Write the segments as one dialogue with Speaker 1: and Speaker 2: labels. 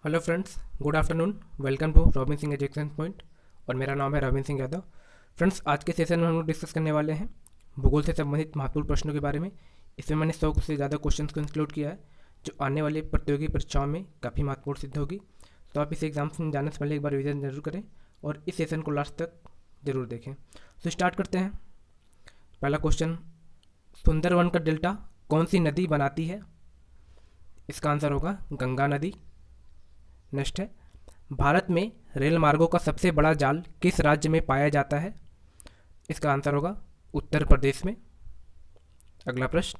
Speaker 1: Hello friends, good afternoon. Welcome to Robin Singh education point और मेरा नाम है रॉबिन सिंह यादव। फ्रेंड्स, आज के सेशन में हम लोग डिस्कस करने वाले हैं भूगोल से संबंधित महत्वपूर्ण प्रश्नों के बारे में। इसमें मैंने 100 से ज़्यादा क्वेश्चन को इंक्लूड किया है जो आने वाली प्रतियोगी परीक्षाओं में काफ़ी महत्वपूर्ण सिद्ध होगी। तो आप इस एग्जाम्स में जाने से पहले एक बार रिविजन जरूर करें और इस सेशन को लास्ट तक जरूर देखें। तो स्टार्ट करते हैं। पहला क्वेश्चन, सुंदरवन का डेल्टा कौन सी नदी बनाती है? इसका आंसर होगा गंगा नदी। नेक्स्ट है, भारत में रेल मार्गों का सबसे बड़ा जाल किस राज्य में पाया जाता है? इसका आंसर होगा उत्तर प्रदेश में। अगला प्रश्न,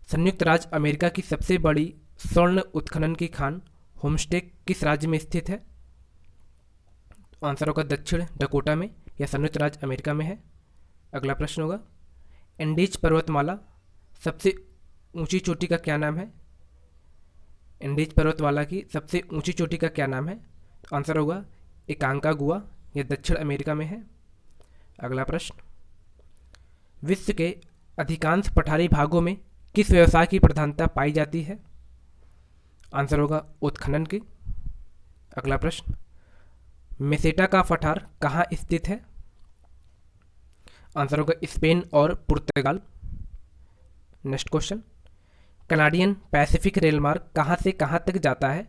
Speaker 1: संयुक्त राज्य अमेरिका की सबसे बड़ी स्वर्ण उत्खनन की खान होमस्टे किस राज्य में स्थित है? आंसर होगा दक्षिण डकोटा में या संयुक्त राज्य अमेरिका में है। अगला प्रश्न होगा, एंडीज पर्वतमाला सबसे ऊंची चोटी का क्या नाम है? एंडीज पर्वतमाला की सबसे ऊंची चोटी का क्या नाम है? तो आंसर होगा एकांकागुआ, यह दक्षिण अमेरिका में है। अगला प्रश्न, विश्व के अधिकांश पठारी भागों में किस व्यवसाय की प्रधानता पाई जाती है? आंसर होगा उत्खनन की। अगला प्रश्न, मेसेटा का पठार कहाँ स्थित है? आंसर होगा स्पेन और पुर्तगाल। Next question, Canadian Pacific rail मार्ग कहाँ से कहाँ तक जाता है?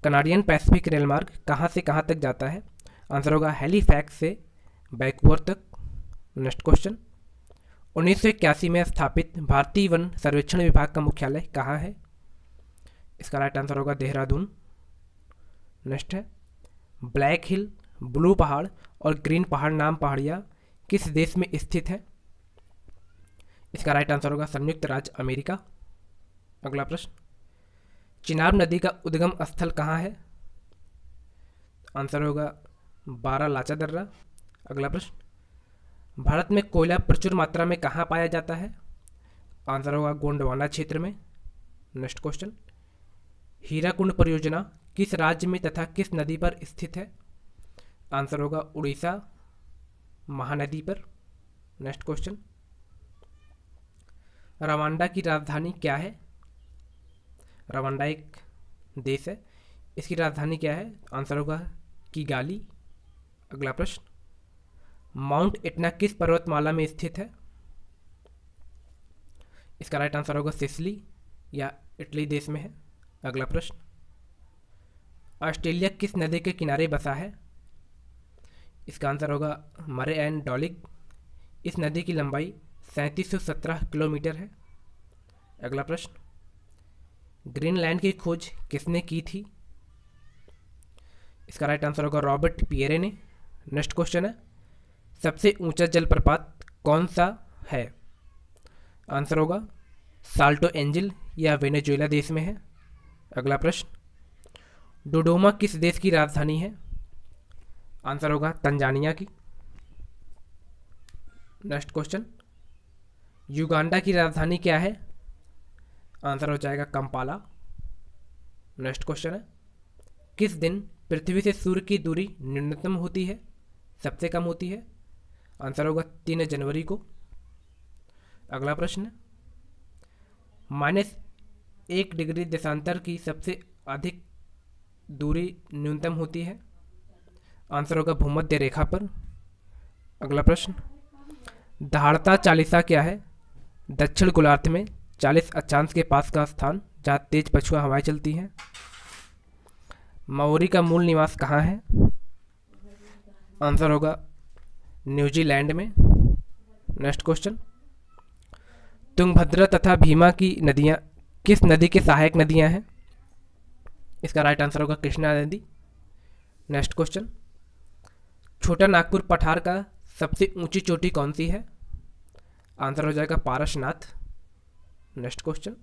Speaker 1: कनाडियन पैसिफिक रेल मार्ग कहाँ से कहाँ तक जाता है? आंसर होगा हैलीफैक्स से वैंकूवर तक। नेक्स्ट क्वेश्चन, 1981 में स्थापित भारतीय वन सर्वेक्षण विभाग का मुख्यालय कहाँ है? इसका राइट आंसर होगा देहरादून। नेक्स्ट है, ब्लैक हिल, ब्लू पहाड़ और ग्रीन पहाड़ नाम पहाड़ियाँ किस देश में स्थित है? इसका राइट आंसर होगा संयुक्त राज्य अमेरिका। अगला प्रश्न, चिनाब नदी का उद्गम स्थल कहाँ है? आंसर होगा बारालाचा दर्रा। अगला प्रश्न, भारत में कोयला प्रचुर मात्रा में कहाँ पाया जाता है? आंसर होगा गोंडवाना क्षेत्र में। नेक्स्ट क्वेश्चन, हीराकुंड परियोजना किस राज्य में तथा किस नदी पर स्थित है? आंसर होगा उड़ीसा महानदी पर। नेक्स्ट क्वेश्चन, रवांडा की राजधानी क्या है? रवांडा एक देश है, इसकी राजधानी क्या है? आंसर होगा किगाली। अगला प्रश्न, माउंट एटना किस पर्वतमाला में स्थित है? इसका राइट आंसर होगा सिसिली या इटली देश में है। अगला प्रश्न, ऑस्ट्रेलिया किस नदी के किनारे बसा है? इसका आंसर होगा मरे एंड डॉलिग। इस नदी की लंबाई 3717 किलोमीटर है। अगला प्रश्न, ग्रीनलैंड की खोज किसने की थी? इसका राइट आंसर होगा रॉबर्ट पियरे ने। नेक्स्ट क्वेश्चन है, सबसे ऊंचा जलप्रपात कौन सा है? आंसर होगा साल्टो एंजिल या वेनेजुएला देश में है। अगला प्रश्न, डोडोमा किस देश की राजधानी है? आंसर होगा तंजानिया की। नेक्स्ट क्वेश्चन, युगांडा की राजधानी क्या है? आंसर हो जाएगा कंपाला। नेक्स्ट क्वेश्चन है, किस दिन पृथ्वी से सूर्य की दूरी न्यूनतम होती है, सबसे कम होती है? आंसर होगा 3 जनवरी को। अगला प्रश्न है, -1 डिग्री देशांतर की सबसे अधिक दूरी न्यूनतम होती है? आंसर होगा भूमध्य रेखा पर। अगला प्रश्न, दहाड़ता चालीसा क्या है? दक्षिण गोलार्ध में 40 अक्षांश के पास का स्थान जहाँ तेज पछुआ हवाएं चलती हैं। माओरी का मूल निवास कहाँ है? आंसर होगा न्यूजीलैंड में। नेक्स्ट क्वेश्चन, तुंगभद्रा तथा भीमा की नदियाँ किस नदी के सहायक नदियाँ हैं? इसका राइट आंसर होगा कृष्णा नदी। नेक्स्ट क्वेश्चन, छोटा नागपुर पठार का सबसे ऊंची चोटी कौन सी है? आंसर हो जाएगा पारसनाथ। नेक्स्ट क्वेश्चन,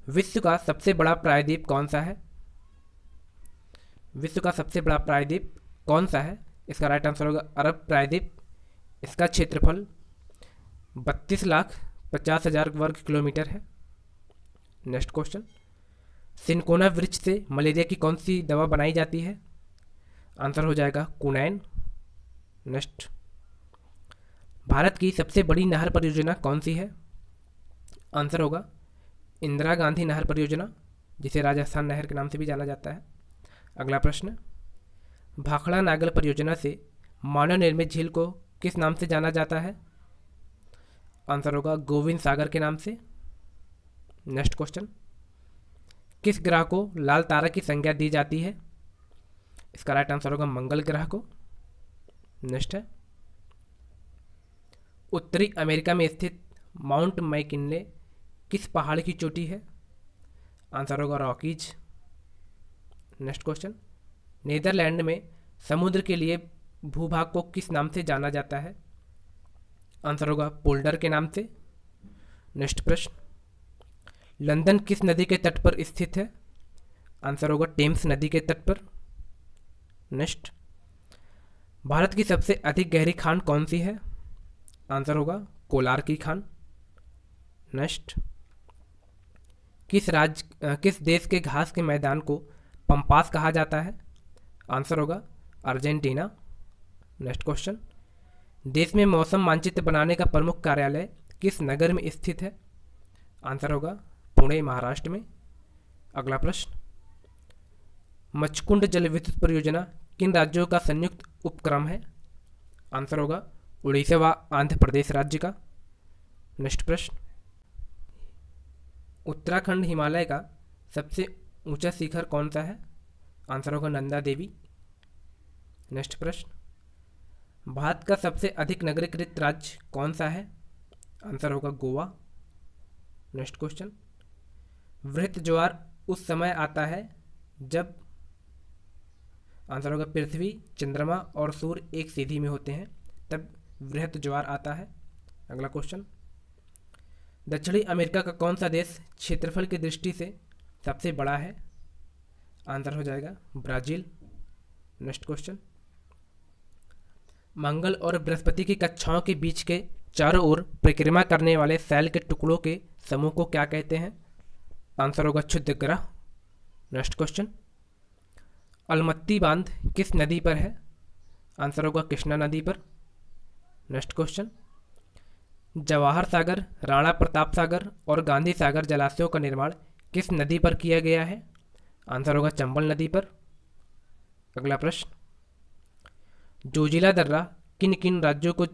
Speaker 1: विश्व का सबसे बड़ा प्रायद्वीप कौन सा है? विश्व का सबसे बड़ा प्रायद्वीप कौन सा है? इसका राइट आंसर होगा अरब प्रायद्वीप। इसका क्षेत्रफल 32,50,000 वर्ग किलोमीटर है। नेक्स्ट क्वेश्चन, सिनकोना वृक्ष से मलेरिया की कौन सी दवा बनाई जाती है? आंसर हो जाएगा कुनैन। नेक्स्ट, भारत की सबसे बड़ी नहर परियोजना कौन सी है? आंसर होगा इंदिरा गांधी नहर परियोजना जिसे राजस्थान नहर के नाम से भी जाना जाता है। अगला प्रश्न, भाखड़ा नागल परियोजना से मानव निर्मित झील को किस नाम से जाना जाता है? आंसर होगा गोविंद सागर के नाम से। नेक्स्ट क्वेश्चन, किस ग्रह को लाल तारा की संज्ञा दी जाती है? इसका राइट आंसर होगा मंगल ग्रह को। नेक्स्ट है, उत्तरी अमेरिका में स्थित माउंट मैकिनले किस पहाड़ की चोटी है? आंसर होगा रॉकीज। नेक्स्ट क्वेश्चन, नीदरलैंड में समुद्र के लिए भूभाग को किस नाम से जाना जाता है? आंसर होगा पोल्डर के नाम से। नेक्स्ट प्रश्न, लंदन किस नदी के तट पर स्थित है? आंसर होगा टेम्स नदी के तट पर। नेक्स्ट, भारत की सबसे अधिक गहरी खान कौन सी है? आंसर होगा कोलार की खान। नेक्स्ट, किस देश के घास के मैदान को पंपास कहा जाता है? आंसर होगा अर्जेंटीना। नेक्स्ट क्वेश्चन, देश में मौसम मानचित्र बनाने का प्रमुख कार्यालय किस नगर में स्थित है? आंसर होगा पुणे महाराष्ट्र में। अगला प्रश्न, मचकुंड जल विद्युत परियोजना किन राज्यों का संयुक्त उपक्रम है? आंसर होगा उड़ीसा व आंध्र प्रदेश राज्य का। नेक्स्ट प्रश्न, उत्तराखंड हिमालय का सबसे ऊंचा शिखर कौन सा है? आंसर होगा नंदा देवी। नेक्स्ट प्रश्न, भारत का सबसे अधिक नगरीकृत राज्य कौन सा है? आंसर होगा गोवा। नेक्स्ट क्वेश्चन, वृत्त ज्वार उस समय आता है जब, आंसर होगा पृथ्वी, चंद्रमा और सूर्य एक सीधी में होते हैं तब वृहत ज्वार आता है। अगला क्वेश्चन, दक्षिणी अमेरिका का कौन सा देश क्षेत्रफल की दृष्टि से सबसे बड़ा है? आंसर हो जाएगा ब्राजील। नेक्स्ट क्वेश्चन, मंगल और बृहस्पति की कक्षाओं के बीच के चारों ओर परिक्रमा करने वाले सेल के टुकड़ों के समूह को क्या कहते हैं? आंसर होगा क्षुद्र ग्रह। नेक्स्ट क्वेश्चन, अलमत्ती बांध किस नदी पर है? आंसर होगा कृष्णा नदी पर। नेक्स्ट क्वेश्चन, जवाहर सागर, राणा प्रताप सागर और गांधी सागर जलाशयों का निर्माण किस नदी पर किया गया है? आंसर होगा चंबल नदी पर। अगला प्रश्न, जोजिला दर्रा किन किन राज्यों को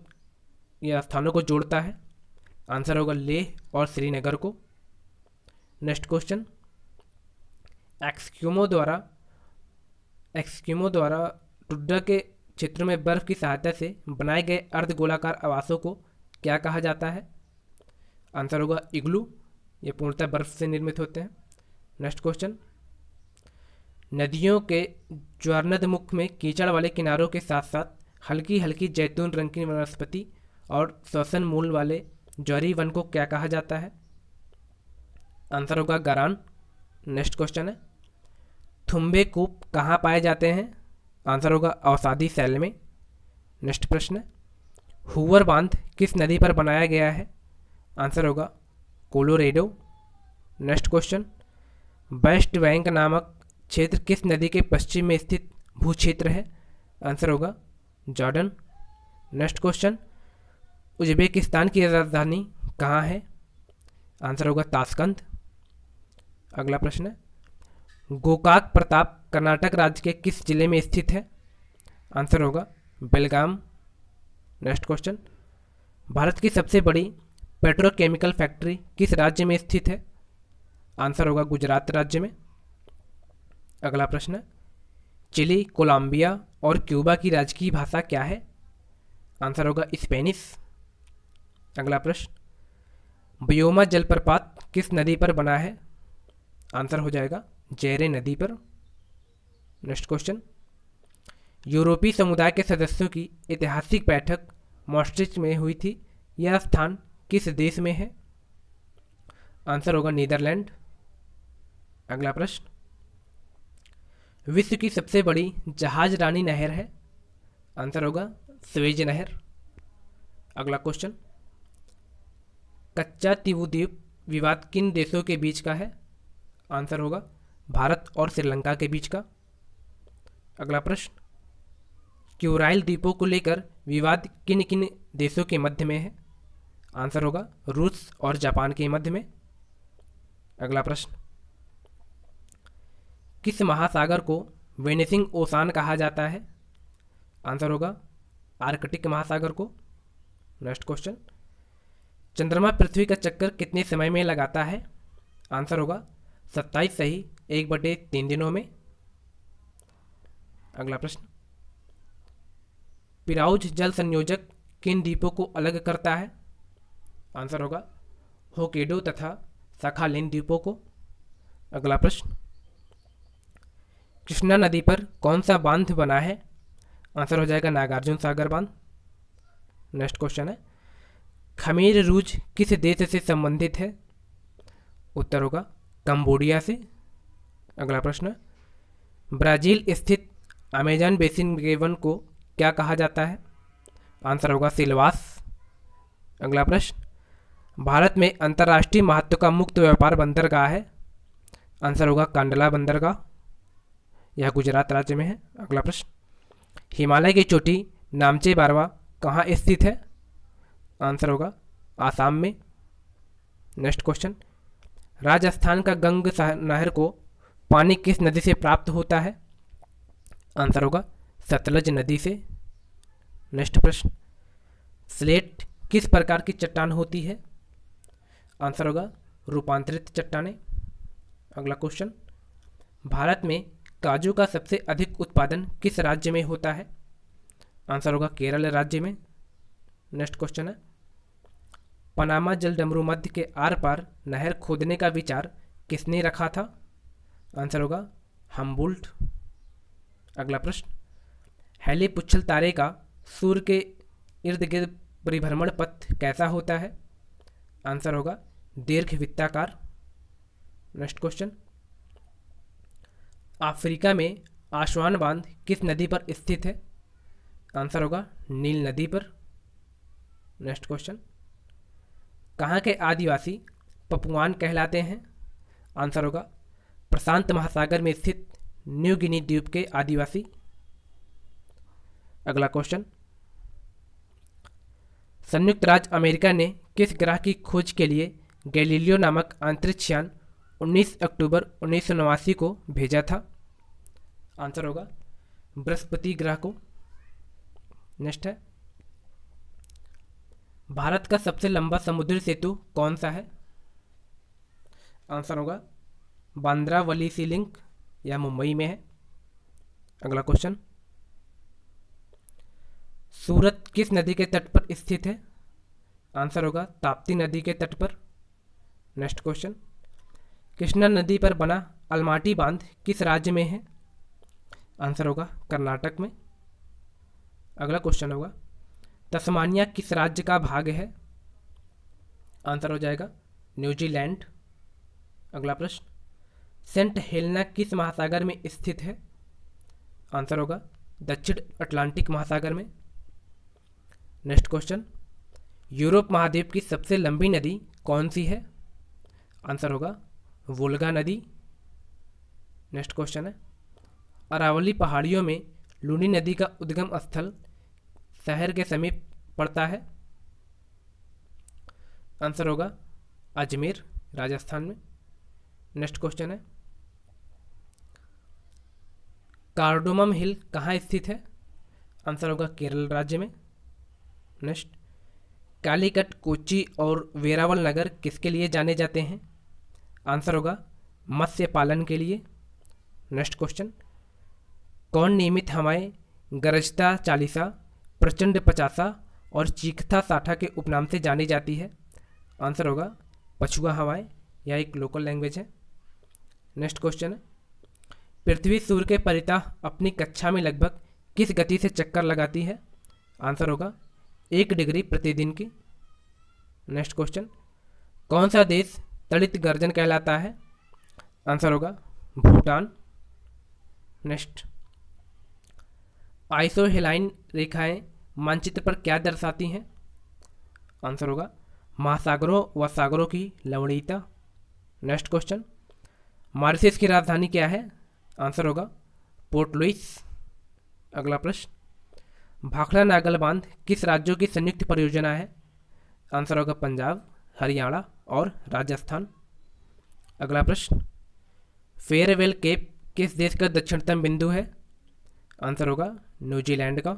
Speaker 1: या स्थानों को जोड़ता है? आंसर होगा लेह और श्रीनगर को। नेक्स्ट क्वेश्चन, एक्सक्यूमो द्वारा टुड्डा के क्षेत्रों में बर्फ की सहायता से बनाए गए अर्धगोलाकार आवासों को क्या कहा जाता है? आंसर होगा इग्लू। ये पूर्णतः बर्फ से निर्मित होते हैं। नेक्स्ट क्वेश्चन, नदियों के ज्वारनद मुख में कीचड़ वाले किनारों के साथ साथ हल्की हल्की जैतून रंग की वनस्पति और श्वसन मूल वाले ज्वारी वन को क्या कहा जाता है? आंसर होगा गरान। नेक्स्ट क्वेश्चन है, थुम्बे कूप कहाँ पाए जाते हैं? आंसर होगा अवसादी सेल में। नेक्स्ट प्रश्न है, हूवर बांध किस नदी पर बनाया गया है? आंसर होगा Colorado. Next question, West Bank नामक क्षेत्र किस नदी के पश्चिम में स्थित भूक्षेत्र है? आंसर होगा जॉर्डन। नेक्स्ट क्वेश्चन, उज्बेकिस्तान की राजधानी कहाँ है? आंसर होगा ताशकंद। अगला प्रश्न है, गोकाक प्रताप कर्नाटक राज्य के किस जिले में स्थित है? आंसर होगा बेलगाम। नेक्स्ट क्वेश्चन, भारत की सबसे बड़ी पेट्रोकेमिकल फैक्ट्री किस राज्य में स्थित है? आंसर होगा गुजरात राज्य में। अगला प्रश्न है, चिली, कोलंबिया और क्यूबा की राजकीय भाषा क्या है? आंसर होगा स्पेनिश। अगला प्रश्न, ब्योमा जलप्रपात किस नदी पर बना है? आंसर हो जाएगा जेरे नदी पर। नेक्स्ट क्वेश्चन, यूरोपीय समुदाय के सदस्यों की ऐतिहासिक बैठक मॉस्ट्रिच में हुई थी। यह स्थान किस देश में है? आंसर होगा नीदरलैंड। अगला प्रश्न, विश्व की सबसे बड़ी जहाज रानी नहर है? आंसर होगा स्वेज नहर। अगला क्वेश्चन, कच्चा तीवुद्वीप विवाद किन देशों के बीच का है? आंसर होगा भारत और श्रीलंका के बीच का। अगला प्रश्न, क्यूराइल द्वीपों को लेकर विवाद किन किन देशों के मध्य में है? आंसर होगा रूस और जापान के मध्य में। अगला प्रश्न, किस महासागर को वेनिसिंग ओसान कहा जाता है? आंसर होगा आर्कटिक महासागर को। नेक्स्ट क्वेश्चन, चंद्रमा पृथ्वी का चक्कर कितने समय में लगाता है? आंसर होगा 27 सही 1/3 दिनों में। अगला प्रश्न, पिराउज जल संयोजक किन द्वीपों को अलग करता है? आंसर होगा होकेडो तथा सखालिन द्वीपों को। अगला प्रश्न, कृष्णा नदी पर कौन सा बांध बना है? आंसर हो जाएगा नागार्जुन सागर बांध। नेक्स्ट क्वेश्चन है, खमीर रूज किस देश से संबंधित है? उत्तर होगा कंबोडिया से। अगला प्रश्न, ब्राज़ील स्थित अमेजन बेसिन के वन को क्या कहा जाता है? आंसर होगा सिलवास। अगला प्रश्न, भारत में अंतर्राष्ट्रीय महत्व का मुक्त व्यापार बंदरगाह है? आंसर होगा कांडला बंदरगाह, यह गुजरात राज्य में है। अगला प्रश्न, हिमालय की चोटी नामचे बारवा कहाँ स्थित है? आंसर होगा आसाम में। नेक्स्ट क्वेश्चन, राजस्थान का गंग नहर को पानी किस नदी से प्राप्त होता है? आंसर होगा सतलज नदी से। नेक्स्ट प्रश्न, स्लेट किस प्रकार की चट्टान होती है? आंसर होगा रूपांतरित चट्टानें। अगला क्वेश्चन, भारत में काजू का सबसे अधिक उत्पादन किस राज्य में होता है? आंसर होगा केरल राज्य में। नेक्स्ट क्वेश्चन है, पनामा जलडमरू मध्य के आर पार नहर खोदने का विचार किसने रखा था? आंसर होगा हम्बोल्ट। अगला प्रश्न, हैली पुच्छल तारे का सूर्य के इर्द गिर्द परिभ्रमण पथ कैसा होता है? आंसर होगा दीर्घवृत्ताकार। नेक्स्ट क्वेश्चन, अफ्रीका में आसवान बांध किस नदी पर स्थित है? आंसर होगा नील नदी पर। नेक्स्ट क्वेश्चन, कहाँ के आदिवासी पपुआन कहलाते हैं? आंसर होगा प्रशांत महासागर में स्थित न्यू गिनी द्वीप के आदिवासी। अगला क्वेश्चन, संयुक्त राज्य अमेरिका ने किस ग्रह की खोज के लिए गैलीलियो नामक अंतरिक्ष यान 19 अक्टूबर 1989 को भेजा था? आंसर होगा बृहस्पति ग्रह को। नेक्स्ट है, भारत का सबसे लंबा समुद्री सेतु कौन सा है? आंसर होगा बांद्रा वली सी लिंक, यह मुंबई में है। अगला क्वेश्चन, सूरत किस नदी के तट पर स्थित है? आंसर होगा ताप्ती नदी के तट पर। नेक्स्ट क्वेश्चन, कृष्णा नदी पर बना अलमाटी बांध किस राज्य में है? आंसर होगा कर्नाटक में। अगला क्वेश्चन होगा, तस्मानिया किस राज्य का भाग है? आंसर हो जाएगा न्यूजीलैंड। अगला प्रश्न, सेंट हेलेना किस महासागर में स्थित है? आंसर होगा दक्षिण अटलांटिक महासागर में। नेक्स्ट क्वेश्चन, यूरोप महाद्वीप की सबसे लंबी नदी कौन सी है? आंसर होगा वोल्गा नदी। नेक्स्ट क्वेश्चन है, अरावली पहाड़ियों में लूनी नदी का उद्गम स्थल शहर के समीप पड़ता है? आंसर होगा अजमेर, राजस्थान में। नेक्स्ट क्वेश्चन है, कार्डोमम हिल कहाँ स्थित है? आंसर होगा केरल राज्य में। नेक्स्ट, कालीकट, कोच्चि और वेरावल नगर किसके लिए जाने जाते हैं? आंसर होगा मत्स्य पालन के लिए। नेक्स्ट क्वेश्चन, कौन नियमित हवाएं गरजता चालीसा, प्रचंड पचासा और चीखता साठा के उपनाम से जानी जाती है? आंसर होगा पछुआ हवाएं, यह एक लोकल लैंग्वेज है। नेक्स्ट क्वेश्चन है, पृथ्वी सूर्य के परितः अपनी कक्षा में लगभग किस गति से चक्कर लगाती है? आंसर होगा 1 डिग्री प्रतिदिन की। नेक्स्ट क्वेश्चन, कौन सा देश तड़ित गर्जन कहलाता है? आंसर होगा भूटान। नेक्स्ट, आइसोहेलाइन रेखाएं मानचित्र पर क्या दर्शाती हैं? आंसर होगा महासागरों व सागरों की लवणीयता। नेक्स्ट क्वेश्चन, मॉरिशस की राजधानी क्या है? आंसर होगा पोर्ट लुइस। अगला प्रश्न, भाखड़ा नागल बांध किस राज्यों की संयुक्त परियोजना है? आंसर होगा पंजाब, हरियाणा और राजस्थान। अगला प्रश्न, फेयरवेल केप किस देश का दक्षिणतम बिंदु है? आंसर होगा न्यूजीलैंड का।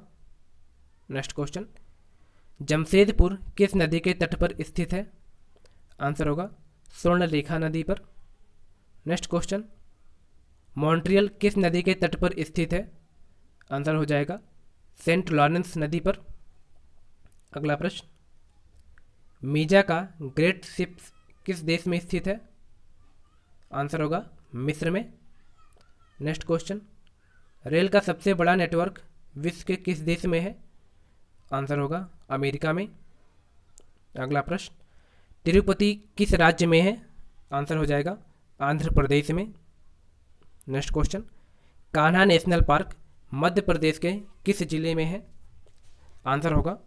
Speaker 1: नेक्स्ट क्वेश्चन, जमशेदपुर किस नदी के तट पर स्थित है? आंसर होगा स्वर्णरेखा नदी पर। नेक्स्ट क्वेश्चन, मॉन्ट्रियल किस नदी के तट पर स्थित है? आंसर हो जाएगा सेंट लॉरेंस नदी पर। अगला प्रश्न, मीजा का ग्रेट शिप्स किस देश में स्थित है? आंसर होगा मिस्र में। नेक्स्ट क्वेश्चन, रेल का सबसे बड़ा नेटवर्क विश्व के किस देश में है? आंसर होगा अमेरिका में। अगला प्रश्न, तिरुपति किस राज्य में है? आंसर हो जाएगा आंध्र प्रदेश में। Next question, Kanha national park Madhya Pradesh के किस जिले में है? आंसर होगा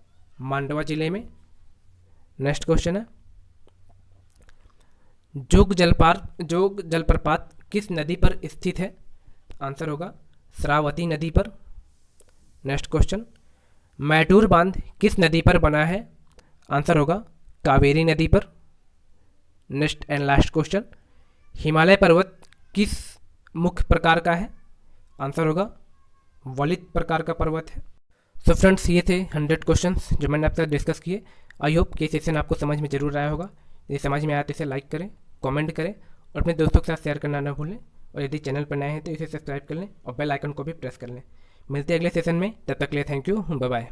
Speaker 1: मांडवा जिले में। नेक्स्ट क्वेश्चन है, जोग जलप्रपात किस नदी पर स्थित है? आंसर होगा श्रावती नदी पर। नेक्स्ट क्वेश्चन, मैटूर बांध किस नदी पर बना है? आंसर होगा कावेरी नदी पर। Next and last question, Himalaya पर्वत किस मुख्य प्रकार का है? आंसर होगा वलित प्रकार का पर्वत है। सो फ्रेंड्स, ये थे 100 क्वेश्चंस जो मैंने आपके साथ डिस्कस किए। आई होप कि सेशन आपको समझ में जरूर आया होगा। यदि समझ में आया तो इसे लाइक करें, कमेंट करें और अपने दोस्तों के साथ शेयर करना ना भूलें। और यदि चैनल पर नए हैं तो इसे सब्सक्राइब कर लें और बेल आइकन को भी प्रेस कर लें। मिलते हैं अगले सेशन में, तब तक के लिए थैंक यू, बाय बाय।